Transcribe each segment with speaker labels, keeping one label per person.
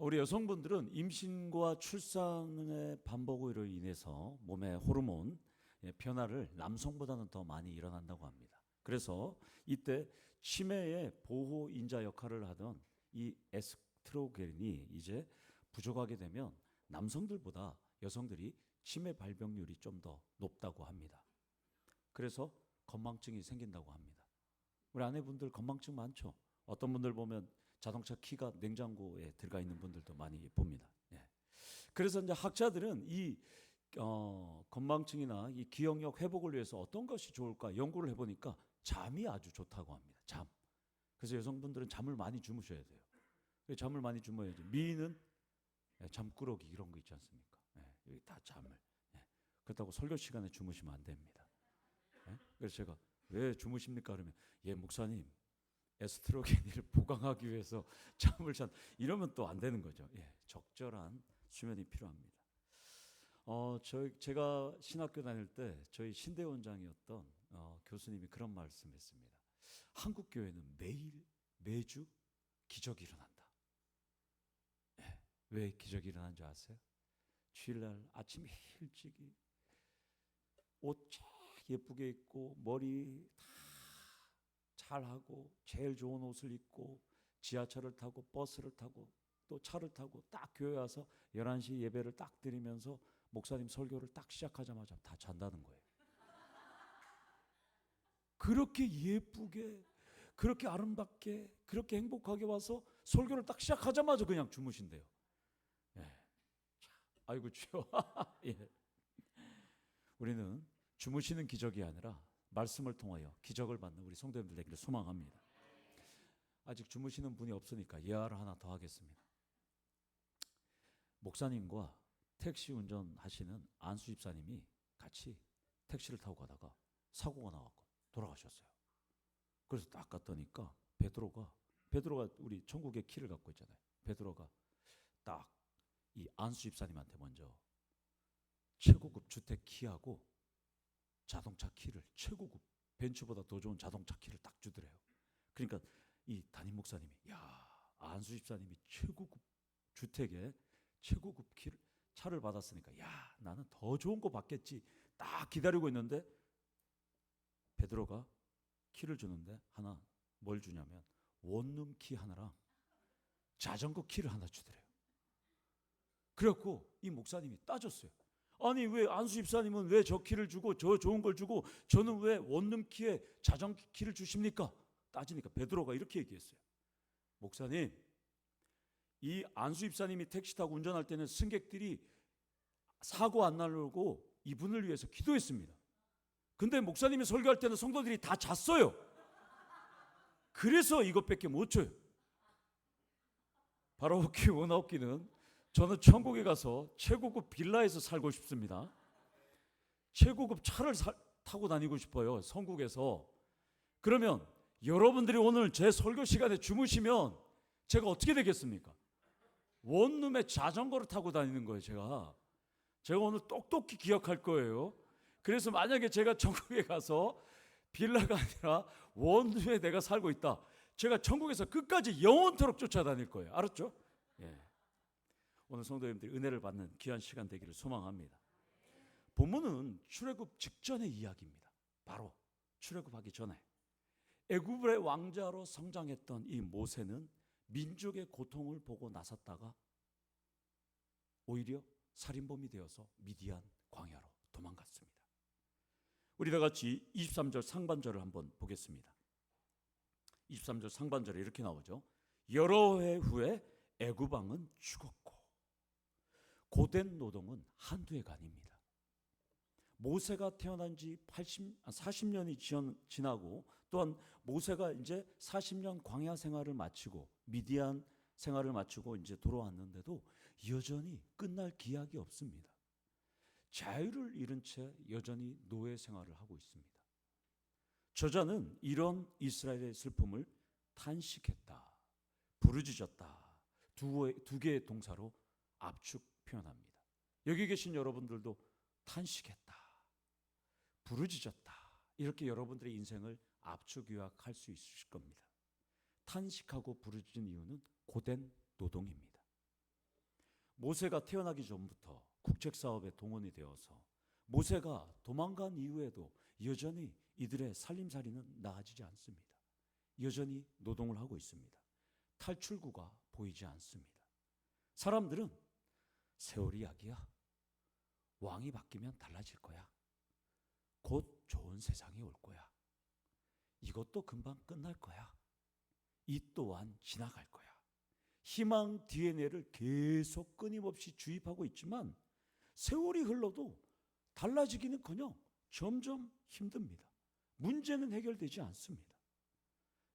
Speaker 1: 우리 여성분들은 임신과 출산의 반복으로 인해서 몸의 호르몬 변화를 남성보다는 더 많이 일어난다고 합니다. 그래서 이때 치매의 보호 인자 역할을 하던 이 에스트로겐이 이제 부족하게 되면 남성들보다 여성들이 치매 발병률이 좀 더 높다고 합니다. 그래서 건망증이 생긴다고 합니다. 우리 아내분들 건망증 많죠? 어떤 분들 보면 자동차 키가 냉장고에 들어가 있는 분들도 많이 봅니다. 예. 그래서 이제 학자들은 이 건망증이나 이 기억력 회복을 위해서 어떤 것이 좋을까 연구를 해보니까 잠이 아주 좋다고 합니다. 잠. 그래서 여성분들은 잠을 많이 주무셔야 돼요. 잠을 많이 주무셔야지. 미인은 잠꾸러기 이런 거 있지 않습니까? 여기 다 잠을. 그렇다고 설교 시간에 주무시면 안 됩니다. 그래서 제가 왜 주무십니까? 그러면 목사님 에스트로겐을 보강하기 위해서 잠을 잔 이러면 또 안 되는 거죠. 적절한 수면이 필요합니다. 제가 신학교 다닐 때 저희 신대 원장이었던 교수님이 그런 말씀했습니다. 한국 교회는 매주 기적이 일어난다. 왜 기적이 일어난 줄 아세요? 주일날 아침 일찍이 옷 쫙 예쁘게 입고 머리 다 잘하고 제일 좋은 옷을 입고 지하철을 타고 버스를 타고 또 차를 타고 딱 교회 와서 11시 예배를 딱 드리면서 목사님 설교를 딱 시작하자마자 다 잔다는 거예요. 그렇게 예쁘게 그렇게 아름답게 그렇게 행복하게 와서 설교를 딱 시작하자마자 그냥 주무신대요. 아이고 주여. 우리는 주무시는 기적이 아니라 말씀을 통하여 기적을 받는 우리 성도님들 되기를 소망합니다. 아직 주무시는 분이 없으니까 예화를 하나 더 하겠습니다. 목사님과 택시 운전하시는 안수 집사님이 같이 택시를 타고 가다가 사고가 나갖고 돌아가셨어요. 그래서 딱 갔더니까 베드로가 우리 천국의 키를 갖고 있잖아요. 베드로가 딱 이 안수 집사님한테 먼저 최고급 주택 키하고 자동차 키를 최고급 벤츠보다 더 좋은 자동차 키를 딱 주더래요. 그러니까 이 담임 목사님이 안수 집사님이 최고급 주택에 최고급 차를 받았으니까 나는 더 좋은 거 받겠지 딱 기다리고 있는데 베드로가 키를 주는데 하나 뭘 주냐면 원룸 키 하나랑 자전거 키를 하나 주더래요. 그래갖고 이 목사님이 따졌어요. 아니 왜 안수 집사님은 왜 저 키를 주고 저 좋은 걸 주고 저는 왜 원룸 키에 자전거 키를 주십니까? 따지니까 베드로가 이렇게 얘기했어요. 목사님, 이 안수 집사님이 택시 타고 운전할 때는 승객들이 사고 안 나려고 이분을 위해서 기도했습니다. 근데 목사님이 설교할 때는 성도들이 다 잤어요. 그래서 이것밖에 못 줘요. 바로 그 원하옵기는 저는 천국에 가서 최고급 빌라에서 살고 싶습니다. 최고급 차를 타고 다니고 싶어요. 성국에서. 그러면 여러분들이 오늘 제 설교 시간에 주무시면 제가 어떻게 되겠습니까? 원룸에 자전거를 타고 다니는 거예요. 제가 오늘 똑똑히 기억할 거예요. 그래서 만약에 제가 천국에 가서 빌라가 아니라 원룸에 내가 살고 있다. 제가 천국에서 끝까지 영원토록 쫓아다닐 거예요. 알았죠? 오늘 성도님들이 은혜를 받는 귀한 시간 되기를 소망합니다. 본문은 출애굽 직전의 이야기입니다. 바로 출애굽하기 전에 애굽의 왕자로 성장했던 이 모세는 민족의 고통을 보고 나섰다가 오히려 살인범이 되어서 미디안 광야로 도망갔습니다. 우리 다 같이 23절 상반절을 한번 보겠습니다. 23절 상반절에 이렇게 나오죠. 여러 해 후에 애굽 왕은 죽었고 고된 노동은 한두 해가 아닙니다. 모세가 태어난 지 40년이 지나고 또한 모세가 이제 40년 광야 생활을 마치고 미디안 생활을 마치고 이제 돌아왔는데도 여전히 끝날 기약이 없습니다. 자유를 잃은 채 여전히 노예 생활을 하고 있습니다. 저자는 이런 이스라엘의 슬픔을 탄식했다, 부르짖었다 두 개의 동사로 압축 표현합니다. 여기 계신 여러분들도 탄식했다, 부르짖었다 이렇게 여러분들의 인생을 압축 요약할 수 있으실 겁니다. 탄식하고 부르짖은 이유는 고된 노동입니다. 모세가 태어나기 전부터 국책사업에 동원이 되어서 모세가 도망간 이후에도 여전히 이들의 살림살이는 나아지지 않습니다. 여전히 노동을 하고 있습니다. 탈출구가 보이지 않습니다. 사람들은 세월이 약이야. 왕이 바뀌면 달라질 거야. 곧 좋은 세상이 올 거야. 이것도 금방 끝날 거야. 이 또한 지나갈 거야. 희망 DNA를 계속 끊임없이 주입하고 있지만 세월이 흘러도 달라지기는커녕 점점 힘듭니다. 문제는 해결되지 않습니다.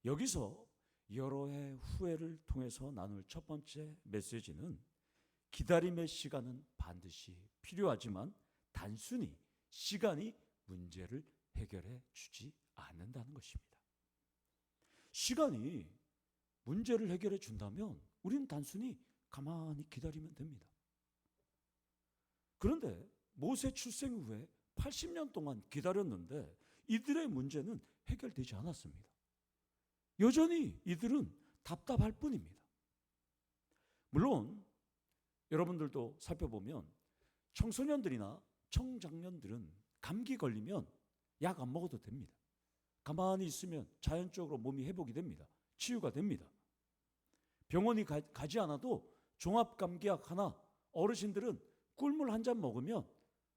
Speaker 1: 여기서 여러 해 후회를 통해서 나눌 첫 번째 메시지는 기다림의 시간은 반드시 필요하지만 단순히 시간이 문제를 해결해 주지 않는다는 것입니다. 시간이 문제를 해결해 준다면 우리는 단순히 가만히 기다리면 됩니다. 그런데 모세 출생 후에 80년 동안 기다렸는데 이들의 문제는 해결되지 않았습니다. 여전히 이들은 답답할 뿐입니다. 물론 여러분들도 살펴보면 청소년들이나 청장년들은 감기 걸리면 약 안 먹어도 됩니다. 가만히 있으면 자연적으로 몸이 회복이 됩니다. 치유가 됩니다. 병원이 가지 않아도 종합감기약 하나, 어르신들은 꿀물 한 잔 먹으면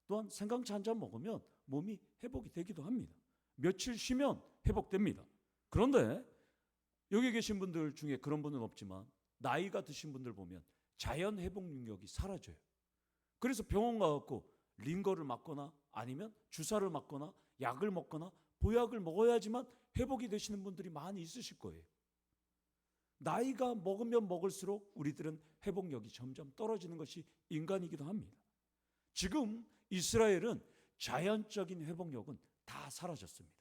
Speaker 1: 또한 생강차 한 잔 먹으면 몸이 회복이 되기도 합니다. 며칠 쉬면 회복됩니다. 그런데 여기 계신 분들 중에 그런 분은 없지만 나이가 드신 분들 보면 자연 회복 능력이 사라져요. 그래서 병원 가갖고 링거를 맞거나 아니면 주사를 맞거나 약을 먹거나 보약을 먹어야지만 회복이 되시는 분들이 많이 있으실 거예요. 나이가 먹으면 먹을수록 우리들은 회복력이 점점 떨어지는 것이 인간이기도 합니다. 지금 이스라엘은 자연적인 회복력은 다 사라졌습니다.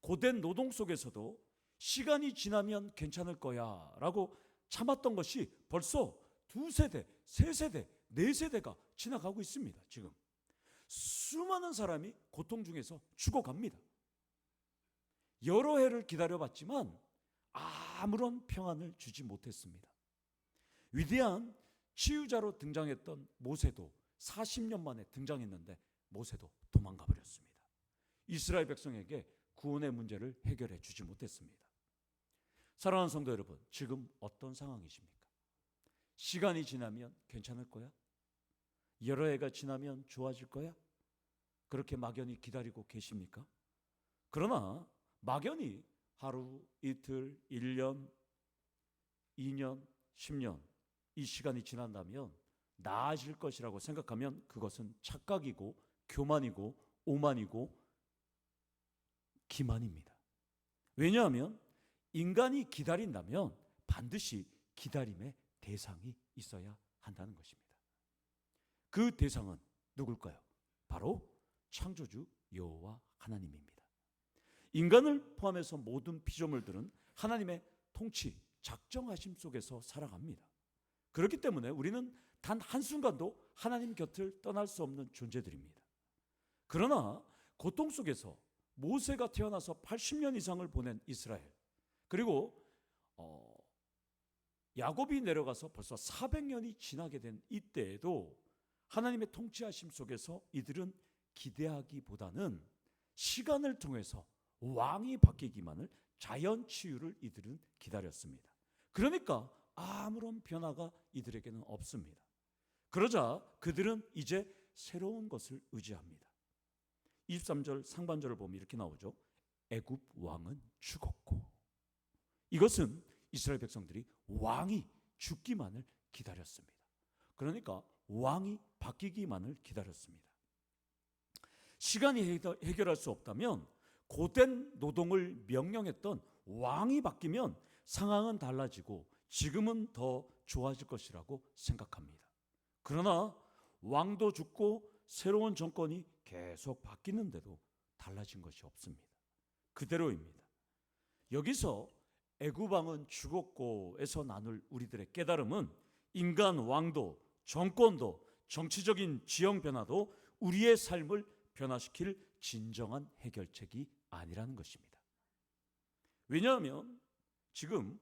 Speaker 1: 고된 노동 속에서도 시간이 지나면 괜찮을 거야 라고 참았던 것이 벌써 2세대, 3세대, 4세대가 지나가고 있습니다. 지금 수많은 사람이 고통 중에서 죽어갑니다. 여러 해를 기다려봤지만 아무런 평안을 주지 못했습니다. 위대한 치유자로 등장했던 모세도 40년 만에 등장했는데 모세도 도망가 버렸습니다. 이스라엘 백성에게 구원의 문제를 해결해 주지 못했습니다. 사랑하는 성도 여러분, 지금 어떤 상황이십니까? 시간이 지나면 괜찮을 거야? 여러 해가 지나면 좋아질 거야? 그렇게 막연히 기다리고 계십니까? 그러나 막연히 하루, 이틀, 1년, 2년, 10년 이 시간이 지난다면 나아질 것이라고 생각하면 그것은 착각이고 교만이고 오만이고 기만입니다. 왜냐하면 인간이 기다린다면 반드시 기다림의 대상이 있어야 한다는 것입니다. 그 대상은 누굴까요? 바로 창조주 여호와 하나님입니다. 인간을 포함해서 모든 피조물들은 하나님의 통치, 작정하심 속에서 살아갑니다. 그렇기 때문에 우리는 단 한순간도 하나님 곁을 떠날 수 없는 존재들입니다. 그러나 고통 속에서 모세가 태어나서 80년 이상을 보낸 이스라엘, 그리고 야곱이 내려가서 벌써 400년이 지나게 된 이때에도 하나님의 통치하심 속에서 이들은 기대하기보다는 시간을 통해서 왕이 바뀌기만을, 자연 치유를 이들은 기다렸습니다. 그러니까 아무런 변화가 이들에게는 없습니다. 그러자 그들은 이제 새로운 것을 의지합니다. 23절 상반절을 보면 이렇게 나오죠. 애굽 왕은 죽었고. 이것은 이스라엘 백성들이 왕이 죽기만을 기다렸습니다. 그러니까 왕이 바뀌기만을 기다렸습니다. 시간이 해결할 수 없다면 고된 노동을 명령했던 왕이 바뀌면 상황은 달라지고 지금은 더 좋아질 것이라고 생각합니다. 그러나 왕도 죽고 새로운 정권이 계속 바뀌는데도 달라진 것이 없습니다. 그대로입니다. 여기서 애굽 왕은 죽었고에서 나눌 우리들의 깨달음은 인간 왕도, 정권도, 정치적인 지형 변화도 우리의 삶을 변화시킬 진정한 해결책이 아니라는 것입니다. 왜냐하면 지금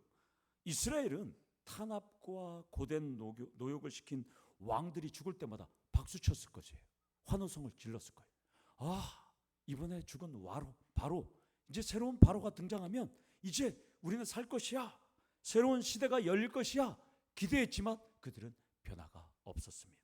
Speaker 1: 이스라엘은 탄압과 고된 노역을 시킨 왕들이 죽을 때마다 박수 쳤을 것이에요. 환호성을 질렀을 거예요. 아, 이번에 죽은 바로 이제 새로운 바로가 등장하면 이제 우리는 살 것이야. 새로운 시대가 열릴 것이야. 기대했지만 그들은 변화가 없었습니다.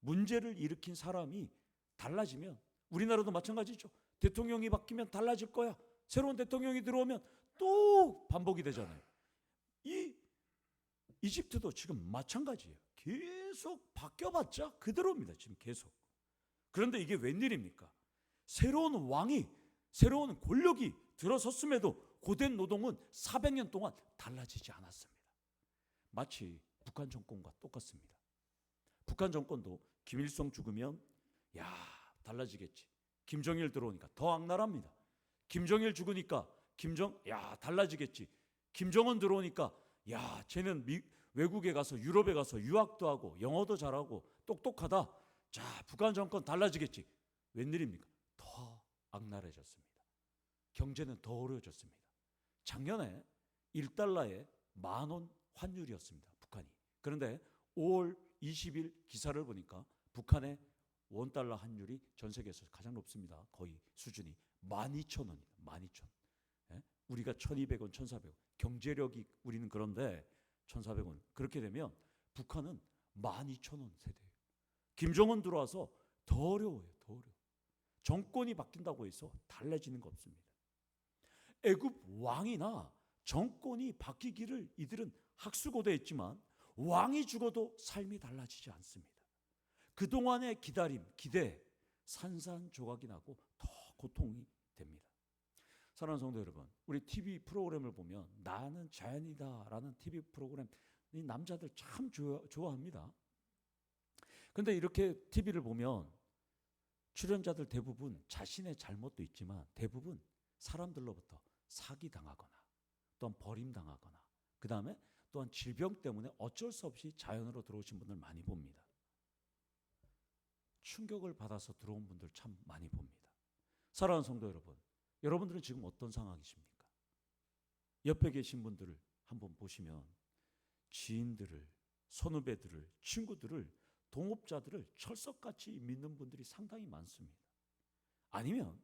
Speaker 1: 문제를 일으킨 사람이 달라지면 우리나라도 마찬가지죠. 대통령이 바뀌면 달라질 거야. 새로운 대통령이 들어오면 또 반복이 되잖아요. 이 이집트도 지금 마찬가지예요. 계속 바뀌어봤자 그대로입니다. 지금 계속. 그런데 이게 웬일입니까? 새로운 왕이, 새로운 권력이 들어섰음에도 고된 노동은 400년 동안 달라지지 않았습니다. 마치 북한 정권과 똑같습니다. 북한 정권도 김일성 죽으면 달라지겠지. 김정일 들어오니까 더 악랄합니다. 김정일 죽으니까 달라지겠지. 김정은 들어오니까 쟤는 외국에 가서 유럽에 가서 유학도 하고 영어도 잘하고 똑똑하다. 자, 북한 정권 달라지겠지. 웬일입니까? 더 악랄해졌습니다. 경제는 더 어려워졌습니다. 작년에 1달러에 10,000원 환율이었습니다. 북한이. 그런데 5월 20일 기사를 보니까 북한의 $1 환율이 전 세계에서 가장 높습니다. 거의 수준이 12,000원입니다. 12,000원. 예? 우리가 1,200원, 1,400원. 경제력이 우리는 그런데 1,400원. 그렇게 되면 북한은 12,000원 세대예요. 김정은 들어와서 더 어려워요. 더 어려워. 정권이 바뀐다고 해서 달라지는 거 없습니다. 애굽 왕이나 정권이 바뀌기를 이들은 학수고대했지만 왕이 죽어도 삶이 달라지지 않습니다. 그동안의 기다림, 기대, 산산조각이 나고 더 고통이 됩니다. 사랑하는 성도 여러분, 우리 TV 프로그램을 보면 나는 자연이다라는 TV 프로그램 이 남자들 참 좋아합니다. 그런데 이렇게 TV를 보면 출연자들 대부분 자신의 잘못도 있지만 대부분 사람들로부터 사기당하거나 또한 버림당하거나 그 다음에 또한 질병 때문에 어쩔 수 없이 자연으로 들어오신 분들 많이 봅니다. 충격을 받아서 들어온 분들 참 많이 봅니다. 사랑하는 성도 여러분, 여러분들은 지금 어떤 상황이십니까? 옆에 계신 분들을 한번 보시면 지인들을, 선후배들을, 친구들을, 동업자들을 철석같이 믿는 분들이 상당히 많습니다. 아니면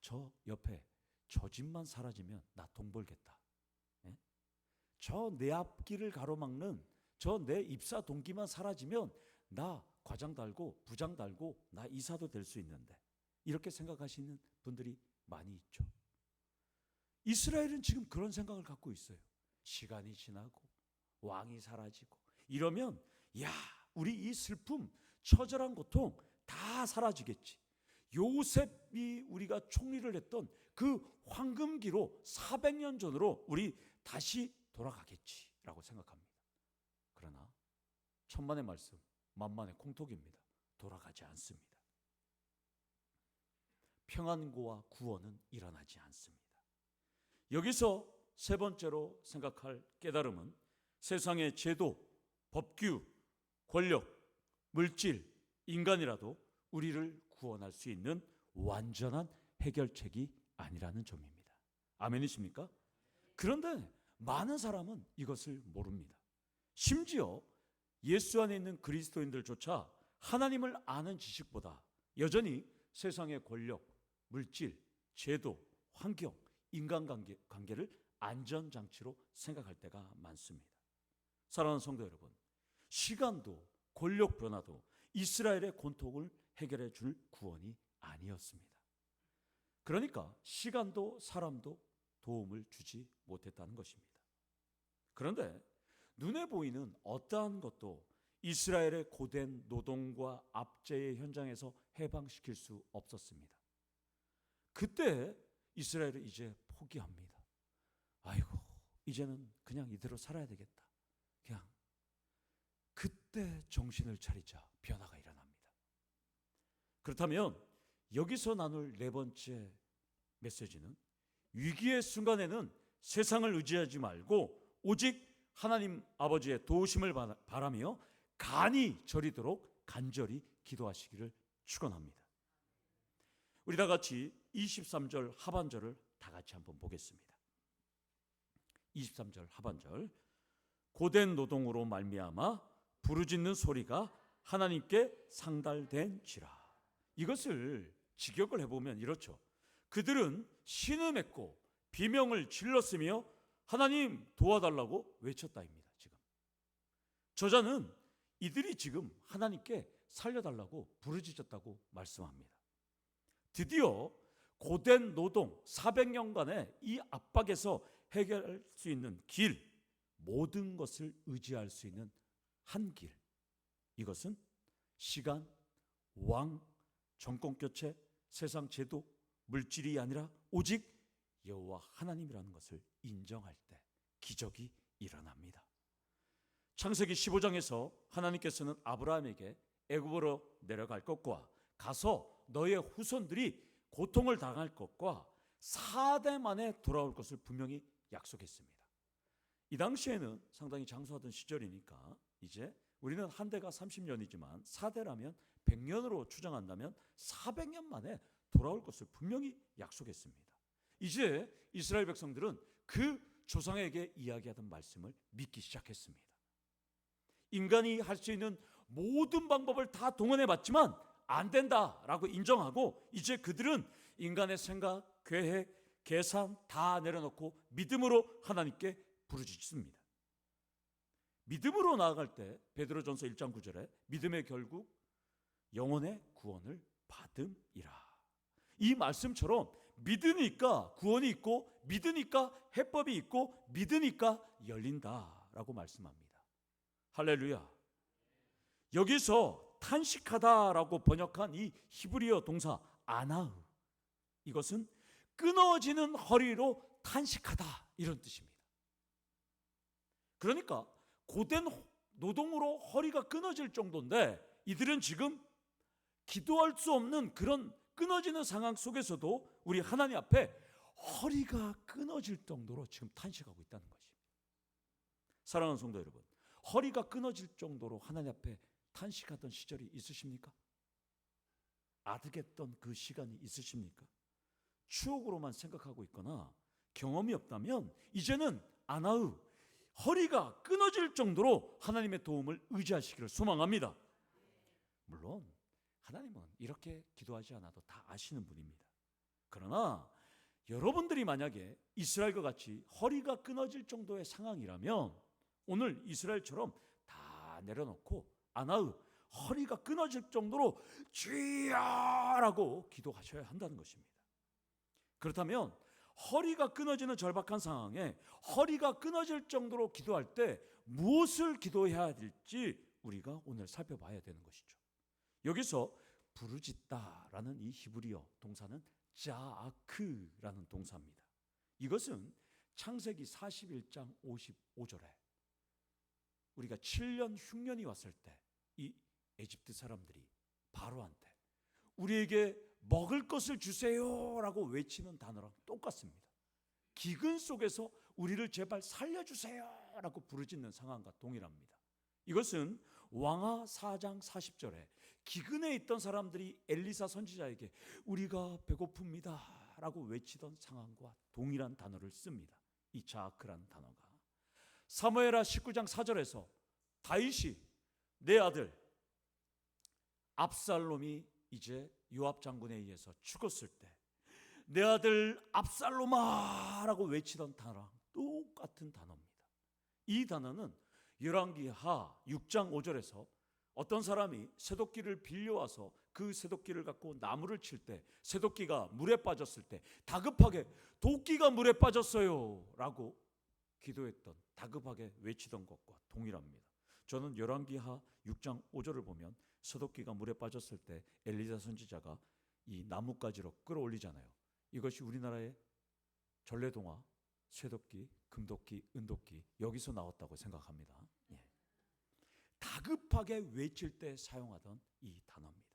Speaker 1: 저 옆에 저 집만 사라지면 나 돈 벌겠다. 예? 저 내 앞길을 가로막는 저 내 입사 동기만 사라지면 나 과장 달고 부장 달고 나 이사도 될 수 있는데 이렇게 생각하시는 분들이 많이 있죠. 이스라엘은 지금 그런 생각을 갖고 있어요. 시간이 지나고 왕이 사라지고 이러면 우리 이 슬픔, 처절한 고통 다 사라지겠지. 요셉이 우리가 총리를 했던 그 황금기로 400년 전으로 우리 다시 돌아가겠지라고 생각합니다. 그러나 천만의 말씀, 만만의 콩톡입니다. 돌아가지 않습니다. 평안과 구원은 일어나지 않습니다. 여기서 세 번째로 생각할 깨달음은 세상의 제도, 법규, 권력, 물질, 인간이라도 우리를 구원할 수 있는 완전한 해결책이 아니라는 점입니다. 아멘이십니까? 그런데 많은 사람은 이것을 모릅니다. 심지어 예수 안에 있는 그리스도인들조차 하나님을 아는 지식보다 여전히 세상의 권력, 물질, 제도, 환경, 인간관계를 안전장치로 생각할 때가 많습니다. 사랑하는 성도 여러분, 시간도 권력 변화도 이스라엘의 고통을 해결해 줄 구원이 아니었습니다. 그러니까 시간도 사람도 도움을 주지 못했다는 것입니다. 그런데 눈에 보이는 어떠한 것도 이스라엘의 고된 노동과 압제의 현장에서 해방시킬 수 없었습니다. 그때 이스라엘은 이제 포기합니다. 아이고, 이제는 그냥 이대로 살아야 되겠다. 그냥 그때 정신을 차리자 변화가 일어납니다. 그렇다면 여기서 나눌 네 번째 메시지는 위기의 순간에는 세상을 의지하지 말고 오직 하나님 아버지의 도우심을 바라며 간이 저리도록 간절히 기도하시기를 축원합니다. 우리 다 같이 23절 하반절을 다 같이 한번 보겠습니다. 23절 하반절, 고된 노동으로 말미암아 부르짖는 소리가 하나님께 상달된지라. 이것을 직역을 해보면 이렇죠. 그들은 신음했고 비명을 질렀으며 하나님 도와달라고 외쳤다입니다. 지금 저자는 이들이 지금 하나님께 살려달라고 부르짖었다고 말씀합니다. 드디어 고된 노동 400년간의 이 압박에서 해결할 수 있는 길, 모든 것을 의지할 수 있는 한 길, 이것은 시간, 왕, 정권 교체, 세상 제도, 물질이 아니라 오직 여호와 하나님이라는 것을 인정할 때 기적이 일어납니다. 창세기 15장에서 하나님께서는 아브라함에게 애굽으로 내려갈 것과 가서 너의 후손들이 고통을 당할 것과 4대 만에 돌아올 것을 분명히 약속했습니다. 이 당시에는 상당히 장수하던 시절이니까 이제 우리는 한 대가 30년이지만 4대라면 100년으로 추정한다면 400년 만에 돌아올 것을 분명히 약속했습니다. 이제 이스라엘 백성들은 그 조상에게 이야기하던 말씀을 믿기 시작했습니다. 인간이 할 수 있는 모든 방법을 다 동원해 봤지만 안 된다라고 인정하고 이제 그들은 인간의 생각, 계획, 계산 다 내려놓고 믿음으로 하나님께 부르짖습니다. 믿음으로 나아갈 때 베드로전서 1장 9절에 믿음의 결국 영혼의 구원을 받음이라. 이 말씀처럼 믿으니까 구원이 있고 믿으니까 해법이 있고 믿으니까 열린다라고 말씀합니다. 할렐루야. 여기서 탄식하다라고 번역한 이 히브리어 동사 아나흐, 이것은 끊어지는 허리로 탄식하다 이런 뜻입니다. 그러니까 고된 노동으로 허리가 끊어질 정도인데 이들은 지금 기도할 수 없는 그런 끊어지는 상황 속에서도 우리 하나님 앞에 허리가 끊어질 정도로 지금 탄식하고 있다는 것입니다. 사랑하는 성도 여러분, 허리가 끊어질 정도로 하나님 앞에 탄식하던 시절이 있으십니까? 아득했던 그 시간이 있으십니까? 추억으로만 생각하고 있거나 경험이 없다면 이제는 아나흐, 허리가 끊어질 정도로 하나님의 도움을 의지하시기를 소망합니다. 물론 하나님은 이렇게 기도하지 않아도 다 아시는 분입니다. 그러나 여러분들이 만약에 이스라엘과 같이 허리가 끊어질 정도의 상황이라면 오늘 이스라엘처럼 다 내려놓고 아나흐, 허리가 끊어질 정도로 주여라고 기도하셔야 한다는 것입니다. 그렇다면 허리가 끊어지는 절박한 상황에 허리가 끊어질 정도로 기도할 때 무엇을 기도해야 될지 우리가 오늘 살펴봐야 되는 것이죠. 여기서 부르짖다라는 이 히브리어 동사는 자아크라는 동사입니다. 이것은 창세기 41장 55절에 우리가 7년 흉년이 왔을 때 이 에집트 사람들이 바로한테 우리에게 먹을 것을 주세요라고 외치는 단어랑 똑같습니다. 기근 속에서 우리를 제발 살려주세요라고 부르짖는 상황과 동일합니다. 이것은 왕하 4장 40절에 기근에 있던 사람들이 엘리사 선지자에게 우리가 배고픕니다 라고 외치던 상황과 동일한 단어를 씁니다. 이 자아크라는 단어가 사무엘하 19장 4절에서 다윗이 내 아들 압살롬이 이제 요압 장군에 의해서 죽었을 때 내 아들 압살롬아 라고 외치던 단어랑 똑같은 단어입니다. 이 단어는 열왕기하 6장 5절에서 어떤 사람이 새도끼를 빌려와서 그 새도끼를 갖고 나무를 칠 때 새도끼가 물에 빠졌을 때 다급하게 도끼가 물에 빠졌어요 라고 기도했던, 다급하게 외치던 것과 동일합니다. 저는 열왕기하 6장 5절을 보면 새도끼가 물에 빠졌을 때 엘리사 선지자가 이 나뭇가지로 끌어올리잖아요. 이것이 우리나라의 전래동화 쇠도끼, 금도끼, 은도끼 여기서 나왔다고 생각합니다. 예. 다급하게 외칠 때 사용하던 이 단어입니다.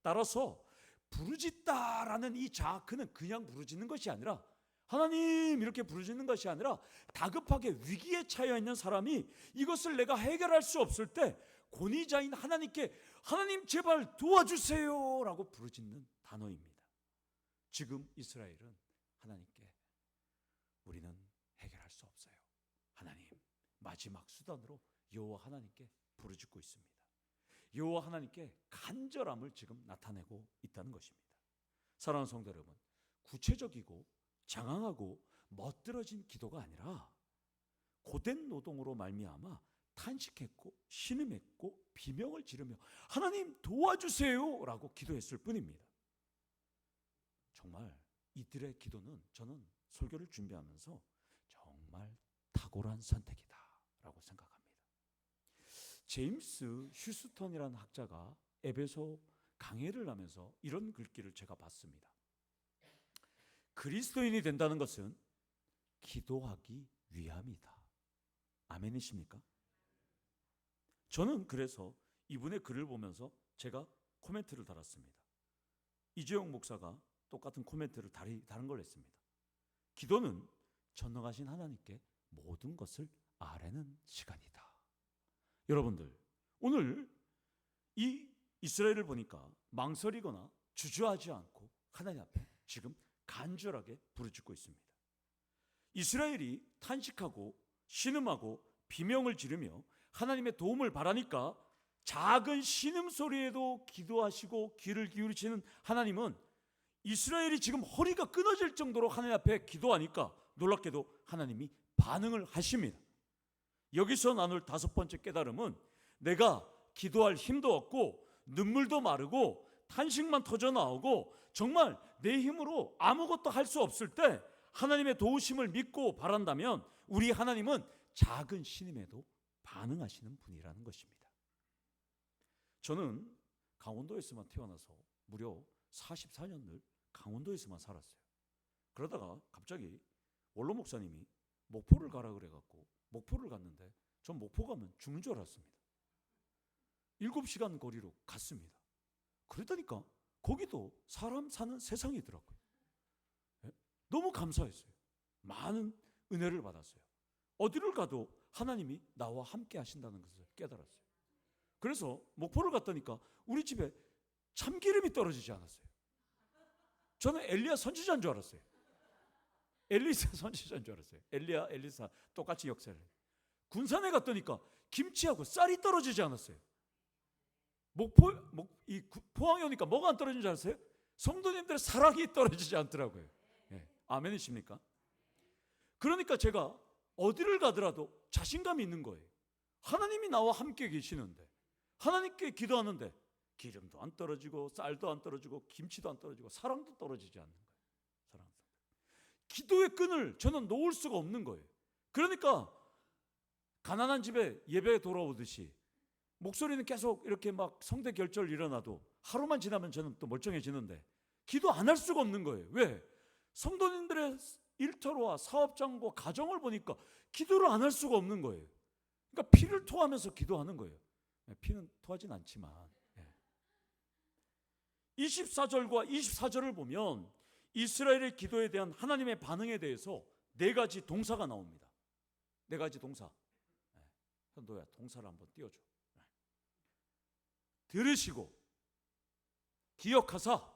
Speaker 1: 따라서 부르짖다라는 이 자아크는 그냥 부르짖는 것이 아니라 하나님 이렇게 부르짖는 것이 아니라 다급하게 위기에 처해 있는 사람이 이것을 내가 해결할 수 없을 때 권위자인 하나님께 하나님 제발 도와주세요 라고 부르짖는 단어입니다. 지금 이스라엘은 하나님께 우리는 해결할 수 없어요. 마지막 수단으로 여호와 하나님께 부르짖고 있습니다. 여호와 하나님께 간절함을 지금 나타내고 있다는 것입니다. 사랑하는 성도 여러분, 구체적이고 장황하고 멋들어진 기도가 아니라 고된 노동으로 말미암아 탄식했고 신음했고 비명을 지르며 하나님 도와주세요 라고 기도했을 뿐입니다. 정말 이들의 기도는 저는 설교를 준비하면서 정말 탁월한 선택이다 라고 생각합니다. 제임스 휴스턴이라는 학자가 에베소 강해를 하면서 이런 글귀를 제가 봤습니다. 그리스도인이 된다는 것은 기도하기 위함이다. 아멘이십니까? 저는 그래서 이분의 글을 보면서 제가 코멘트를 달았습니다. 이재용 목사가 똑같은 코멘트를 다른 걸 했습니다. 기도는 전능하신 하나님께 모든 것을 아뢰는 시간이다. 여러분들, 오늘 이 이스라엘을 보니까 망설이거나 주저하지 않고 하나님 앞에 지금 간절하게 부르짖고 있습니다. 이스라엘이 탄식하고 신음하고 비명을 지르며 하나님의 도움을 바라니까 작은 신음소리에도 기도하시고 귀를 기울이시는 하나님은 이스라엘이 지금 허리가 끊어질 정도로 하나님 앞에 기도하니까 놀랍게도 하나님이 반응을 하십니다. 여기서 나눌 다섯 번째 깨달음은 내가 기도할 힘도 없고 눈물도 마르고 탄식만 터져 나오고 정말 내 힘으로 아무것도 할 수 없을 때 하나님의 도우심을 믿고 바란다면 우리 하나님은 작은 신임에도 반응하시는 분이라는 것입니다. 저는 강원도에서만 태어나서 무려 44년을 강원도에서만 살았어요. 그러다가 갑자기 원로 목사님이 목포를 가라 그래갖고 목포를 갔는데 전 목포 가면 죽는 줄 알았습니다. 7시간 거리로 갔습니다. 그러다니까 거기도 사람 사는 세상이더라고요. 너무 감사했어요. 많은 은혜를 받았어요. 어디를 가도 하나님이 나와 함께 하신다는 것을 깨달았어요. 그래서 목포를 갔다니까 우리 집에 참기름이 떨어지지 않았어요. 저는 엘리야 선지자인 줄 알았어요. 엘리사 선지자인 줄 알았어요. 엘리야, 엘리사 똑같이 역사를. 군산에 갔다니까 김치하고 쌀이 떨어지지 않았어요. 포항에 오니까 뭐가 안 떨어지는 줄 아세요? 성도님들의 사랑이 떨어지지 않더라고요. 네. 아멘이십니까? 그러니까 제가 어디를 가더라도 자신감이 있는 거예요. 하나님이 나와 함께 계시는데, 하나님께 기도하는데 기름도 안 떨어지고 쌀도 안 떨어지고 김치도 안 떨어지고 사랑도 떨어지지 않는 거예요. 사랑. 기도의 끈을 저는 놓을 수가 없는 거예요. 그러니까 가난한 집에 예배 돌아오듯이 목소리는 계속 이렇게 막 성대 결절 일어나도 하루만 지나면 저는 또 멀쩡해지는데 기도 안 할 수가 없는 거예요. 왜? 성도님들의 일터와 사업장과 가정을 보니까 기도를 안 할 수가 없는 거예요. 그러니까 피를 토하면서 기도하는 거예요. 피는 토하진 않지만 24절과 24절을 보면 이스라엘의 기도에 대한 하나님의 반응에 대해서 네 가지 동사가 나옵니다. 네 가지 동사. 현도야 동사를 한번 띄워줘. 들으시고 기억하사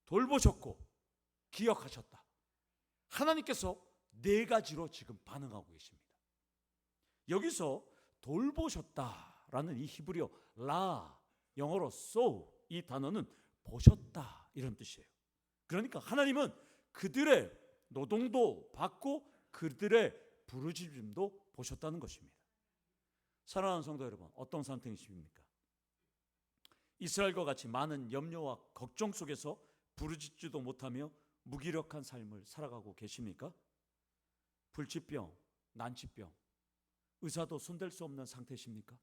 Speaker 1: 돌보셨고 기억하셨다. 하나님께서 네 가지로 지금 반응하고 계십니다. 여기서 돌보셨다라는 이 히브리어 라, 영어로 so 이 단어는 보셨다 이런 뜻이에요. 그러니까 하나님은 그들의 노동도 받고 그들의 부르짖음도 보셨다는 것입니다. 사랑하는 성도 여러분, 어떤 상태이십니까? 이스라엘과 같이 많은 염려와 걱정 속에서 부르짖지도 못하며 무기력한 삶을 살아가고 계십니까? 불치병, 난치병, 의사도 손댈 수 없는 상태십니까?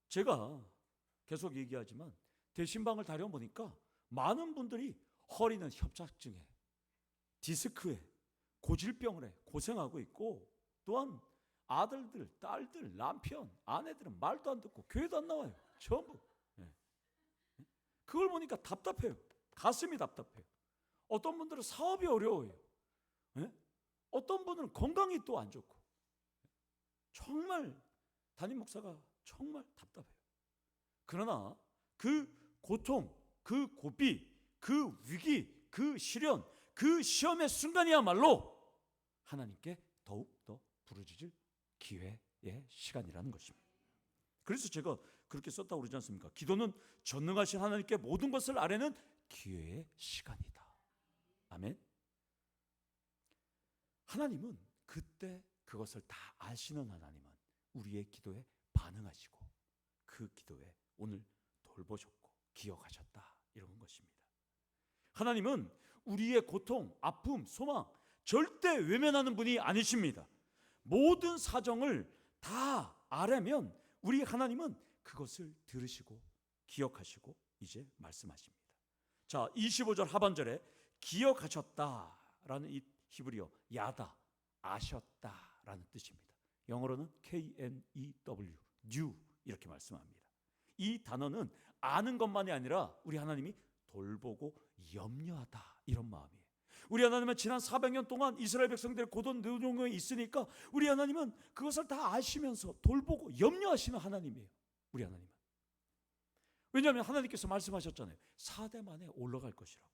Speaker 1: 제가 계속 얘기하지만 대신방을 다녀보니까 많은 분들이 허리는 협착증에, 디스크에, 고질병을 해 고생하고 있고 또한 아들들, 딸들, 남편, 아내들은 말도 안 듣고 교회도 안 나와요. 전부. 그걸 보니까 답답해요. 가슴이 답답해요. 어떤 분들은 사업이 어려워요. 어떤 분은 건강이 또 안 좋고. 정말 담임 목사가 정말 답답해요. 그러나 그 고통, 그 고비, 그 위기, 그 시련, 그 시험의 순간이야말로 하나님께 더욱 더 부르짖을 기회 시간이라는 것입니다. 그래서 제가 그렇게 썼다고 그러지 않습니까? 기도는 전능하신 하나님께 모든 것을 아뢰는 기회의 시간이다. 아멘. 하나님은 그때 그것을 다 아시는 하나님은 우리의 기도에 반응하시고 그 기도에 오늘 돌보셨고 기억하셨다, 이런 것입니다. 하나님은 우리의 고통, 아픔, 소망 절대 외면하는 분이 아니십니다. 모든 사정을 다 아뢰면 우리 하나님은 그것을 들으시고 기억하시고 이제 말씀하십니다. 자, 25절 하반절에 기억하셨다라는 이 히브리어 야다, 아셨다라는 뜻입니다. 영어로는 KNEW, knew 이렇게 말씀합니다. 이 단어는 아는 것만이 아니라 우리 하나님이 돌보고 염려하다, 이런 마음이에요. 우리 하나님은 지난 400년 동안 이스라엘 백성들의 고통 노동에 있으니까 우리 하나님은 그것을 다 아시면서 돌보고 염려하시는 하나님이에요. 우리 하나님은. 왜냐하면 하나님께서 말씀하셨잖아요. 4대 만에 올라갈 것이라고.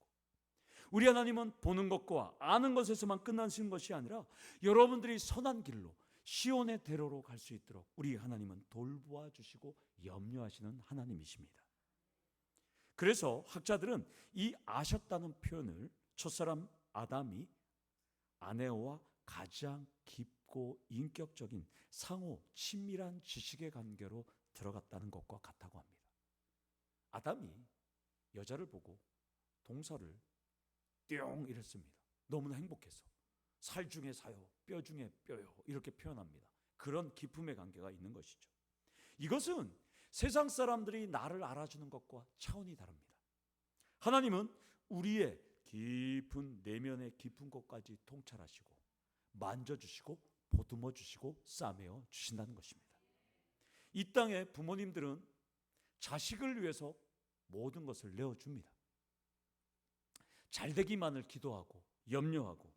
Speaker 1: 우리 하나님은 보는 것과 아는 것에서만 끝나시는 것이 아니라 여러분들이 선한 길로 시온의 대로로 갈 수 있도록 우리 하나님은 돌보아 주시고 염려하시는 하나님이십니다. 그래서 학자들은 이 아셨다는 표현을 첫사람 아담이 아내와 가장 깊고 인격적인 상호 친밀한 지식의 관계로 들어갔다는 것과 같다고 합니다. 아담이 여자를 보고 동서를 뿅 이랬습니다. 너무나 행복해서. 살 중에 사요, 뼈 중에 뼈요, 이렇게 표현합니다. 그런 기쁨의 관계가 있는 것이죠. 이것은 세상 사람들이 나를 알아주는 것과 차원이 다릅니다. 하나님은 우리의 깊은 내면의 깊은 곳까지 통찰하시고 만져주시고 보듬어 주시고 싸매어 주신다는 것입니다. 이 땅의 부모님들은 자식을 위해서 모든 것을 내어줍니다. 잘되기만을 기도하고 염려하고,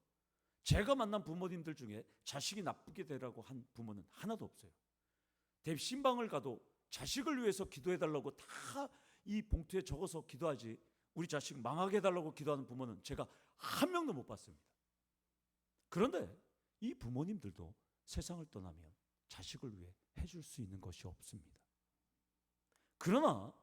Speaker 1: 제가 만난 부모님들 중에 자식이 나쁘게 되라고 한 부모는 하나도 없어요. 신방을 가도 자식을 위해서 기도해달라고 다 이 봉투에 적어서 기도하지, 우리 자식 망하게 해달라고 기도하는 부모는 제가 한 명도 못 봤습니다. 그런데 이 부모님들도 세상을 떠나면 자식을 위해 해줄 수 있는 것이 없습니다. 그러나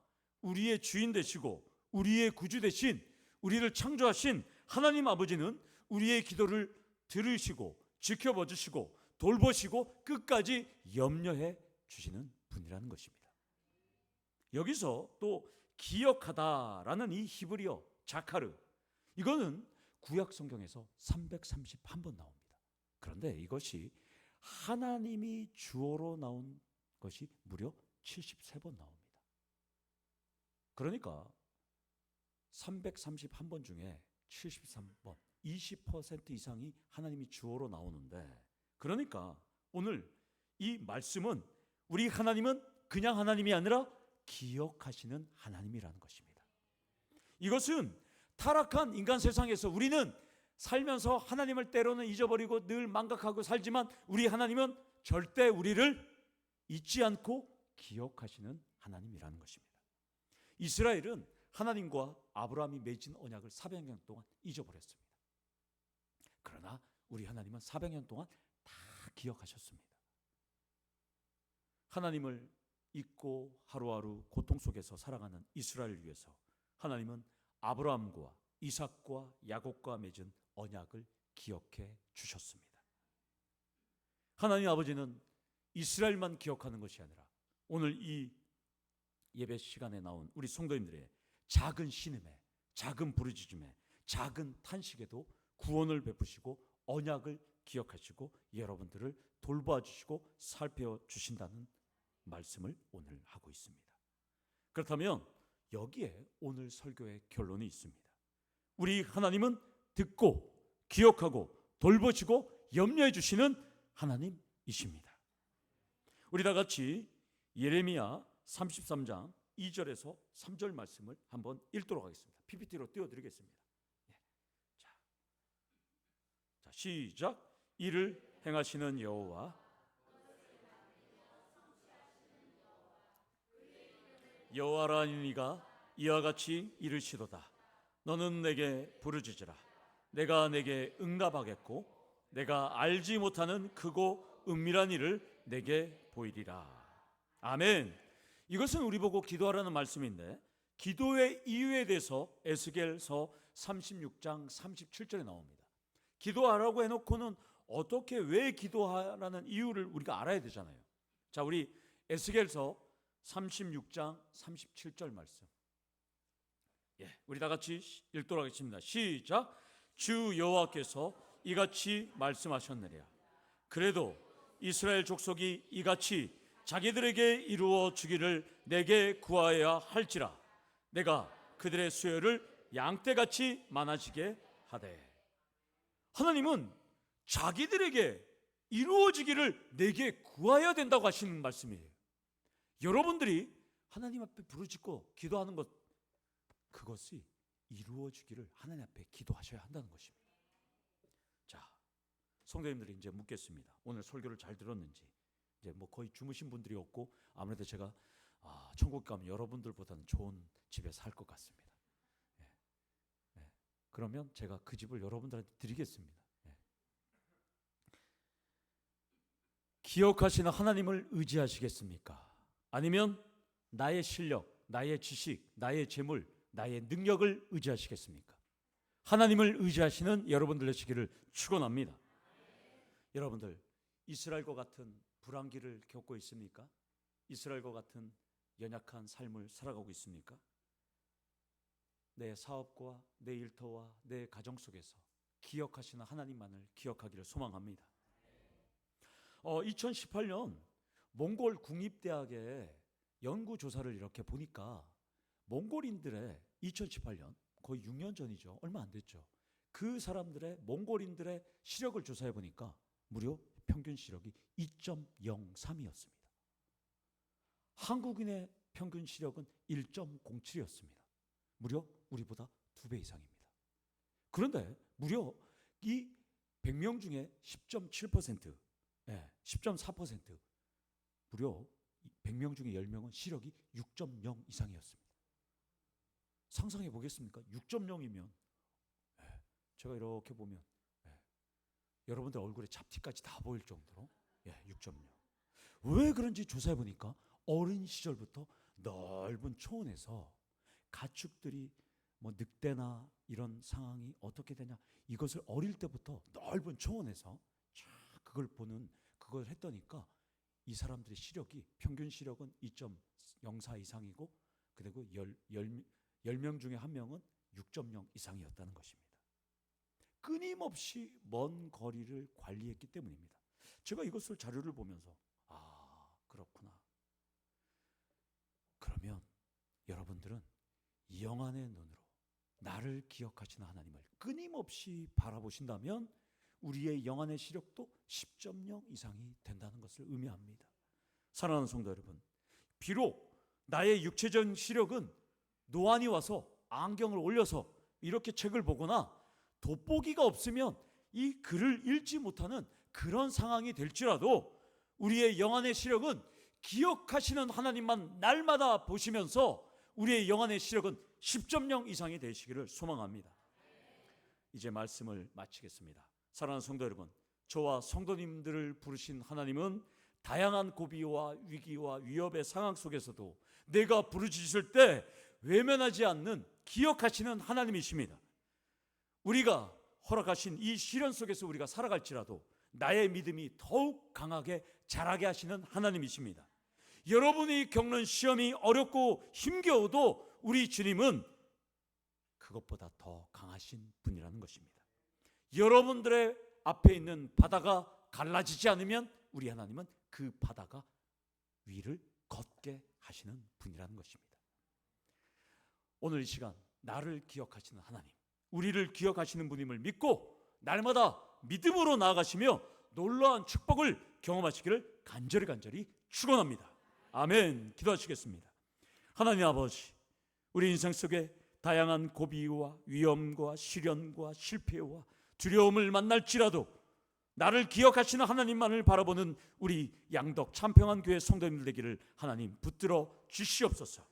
Speaker 1: 우리의 주인 되시고 우리의 구주 되신, 우리를 창조하신 하나님 아버지는 우리의 기도를 들으시고 지켜봐 주시고 돌보시고 끝까지 염려해 주시는 분이라는 것입니다. 여기서 또 기억하다라는 이 히브리어 자카르, 이거는 구약 성경에서 331번 나옵니다. 그런데 이것이 하나님이 주어로 나온 것이 무려 73번 나옵니다. 그러니까 331번 중에 73번, 20% 이상이 하나님이 주어로 나오는데, 그러니까 오늘 이 말씀은 우리 하나님은 그냥 하나님이 아니라 기억하시는 하나님이라는 것입니다. 이것은 타락한 인간 세상에서 우리는 살면서 하나님을 때로는 잊어버리고 늘 망각하고 살지만 우리 하나님은 절대 우리를 잊지 않고 기억하시는 하나님이라는 것입니다. 이스라엘은 하나님과 아브라함이 맺은 언약을 400년 동안 잊어버렸습니다. 그러나 우리 하나님은 400년 동안 다 기억하셨습니다. 하나님을 잊고 하루하루 고통 속에서 살아가는 이스라엘을 위해서 하나님은 아브라함과 이삭과 야곱과 맺은 언약을 기억해 주셨습니다. 하나님 아버지는 이스라엘만 기억하는 것이 아니라 오늘 이 예배 시간에 나온 우리 성도님들의 작은 신음에, 작은 부르짖음에, 작은 탄식에도 구원을 베푸시고 언약을 기억하시고 여러분들을 돌봐 주시고 살펴 주신다는 말씀을 오늘 하고 있습니다. 그렇다면 여기에 오늘 설교의 결론이 있습니다. 우리 하나님은 듣고 기억하고 돌보시고 염려해 주시는 하나님이십니다. 우리 다 같이 예레미야 33장 2절에서 3절 말씀을 한번 읽도록 하겠습니다. PPT로 띄워드리겠습니다. 자, 시작. 이를 행하시는 여호와, 여호와라는 이가 이와 같이 이르시도다. 너는 내게 부르짖으라. 내가 내게 응답하겠고 내가 알지 못하는 크고 은밀한 일을 내게 보이리라. 아멘. 이것은 우리 보고 기도하라는 말씀인데, 기도의 이유에 대해서 에스겔서 36장 37절에 나옵니다. 기도하라고 해놓고는 어떻게, 왜 기도하라는 이유를 우리가 알아야 되잖아요. 자, 우리 에스겔서 36장 37절 말씀, 우리 다 같이 읽도록 하겠습니다. 시작. 주 여호와께서 이같이 말씀하셨느니라. 그래도 이스라엘 족속이 이같이 자기들에게 이루어 주기를 내게 구하여야 할지라. 내가 그들의 수요를 양떼같이 많아지게 하되. 하나님은 자기들에게 이루어지기를 내게 구하여야 된다고 하시는 말씀이에요. 여러분들이 하나님 앞에 부르짖고 기도하는 것, 그것이 이루어지기를 하나님 앞에 기도하셔야 한다는 것입니다. 자, 성도님들이 이제 묻겠습니다. 오늘 설교를 잘 들었는지. 이제 뭐 거의 주무신 분들이 없고, 아무래도 제가 천국 가면 여러분들보다는 좋은 집에 살 것 같습니다. 그러면 제가 그 집을 여러분들한테 드리겠습니다. 기억하시는 하나님을 의지하시겠습니까? 아니면 나의 실력, 나의 지식, 나의 재물, 나의 능력을 의지하시겠습니까? 하나님을 의지하시는 여러분들 되시기를 축원합니다. 여러분들, 이스라엘과 같은 불안기를 겪고 있습니까? 이스라엘과 같은 연약한 삶을 살아가고 있습니까? 내 사업과 내 일터와 내 가정 속에서 기억하시는 하나님만을 기억하기를 소망합니다. 2018년 몽골 국립대학의 연구조사를 이렇게 보니까, 몽골인들의 2018년, 거의 6년 전이죠. 얼마 안 됐죠. 그 사람들의, 몽골인들의 시력을 조사해 보니까 무려 평균 시력이 2.03이었습니다. 한국인의 평균 시력은 1.07이었습니다. 무려 우리보다 2배 이상입니다. 그런데 무려 이 100명 중에 10.7%, 10.4%, 무려 100명 중에 10명은 시력이 6.0 이상이었습니다. 상상해 보겠습니까? 6.0이면 제가 이렇게 보면 여러분들 얼굴에 잡티까지 다 보일 정도로 6.0. 왜 그런지 조사해 보니까 어린 시절부터 넓은 초원에서 가축들이 뭐 늑대나 이런 상황이 어떻게 되냐, 이것을 어릴 때부터 넓은 초원에서 그걸 보는, 그걸 했더니까 이 사람들의 시력이, 평균 시력은 2.04 이상이고, 그리고 10명 중에 1명은 6.0 이상이었다는 것입니다. 끊임없이 먼 거리를 관리했기 때문입니다. 제가 이것을 자료를 보면서 그렇구나. 그러면 여러분들은 영안의 눈으로 나를 기억하시는 하나님을 끊임없이 바라보신다면 우리의 영안의 시력도 10.0 이상이 된다는 것을 의미합니다. 사랑하는 성도 여러분, 비록 나의 육체적 시력은 노안이 와서 안경을 올려서 이렇게 책을 보거나 돋보기가 없으면 이 글을 읽지 못하는 그런 상황이 될지라도, 우리의 영안의 시력은 기억하시는 하나님만 날마다 보시면서 우리의 영안의 시력은 10.0 이상이 되시기를 소망합니다. 이제 말씀을 마치겠습니다. 사랑하는 성도 여러분, 저와 성도님들을 부르신 하나님은 다양한 고비와 위기와 위협의 상황 속에서도 내가 부르짖을 때 외면하지 않는, 기억하시는 하나님이십니다. 우리가 허락하신 이 시련 속에서 우리가 살아갈지라도 나의 믿음이 더욱 강하게 자라게 하시는 하나님이십니다. 여러분이 겪는 시험이 어렵고 힘겨워도 우리 주님은 그것보다 더 강하신 분이라는 것입니다. 여러분들의 앞에 있는 바다가 갈라지지 않으면 우리 하나님은 그 바다가 위를 걷게 하시는 분이라는 것입니다. 오늘 이 시간 나를 기억하시는 하나님, 우리를 기억하시는 분임을 믿고 날마다 믿음으로 나아가시며 놀라운 축복을 경험하시기를 간절히 축원합니다. 아멘. 기도하시겠습니다. 하나님 아버지, 우리 인생 속에 다양한 고비와 위험과 시련과 실패와 두려움을 만날지라도 나를 기억하시는 하나님만을 바라보는 우리 양덕 참평한 교회 성도님들 되기를 하나님 붙들어 주시옵소서.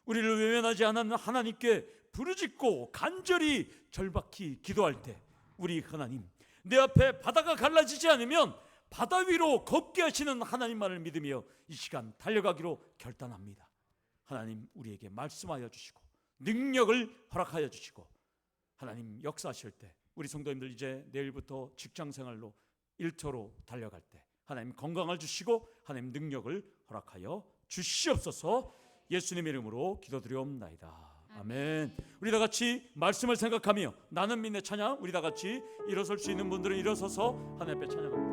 Speaker 1: 우리를 외면하지 않는 하나님께 부르짖고 간절히 절박히 기도할 때 우리 하나님, 내 앞에 바다가 갈라지지 않으면 바다 위로 걷게 하시는 하나님만을 믿으며 이 시간 달려가기로 결단합니다. 하나님 우리에게 말씀하여 주시고 능력을 허락하여 주시고 하나님 역사하실 때 우리 성도님들 이제 내일부터 직장생활로 일터로 달려갈 때 하나님 건강을 주시고 하나님 능력을 허락하여 주시옵소서. 예수님의 이름으로 기도드리옵나이다. 아멘. 우리 다 같이 말씀을 생각하며 나는 믿네 찬양, 우리 다 같이 일어설 수 있는 분들은 일어서서 하나님 앞에 찬양합니다.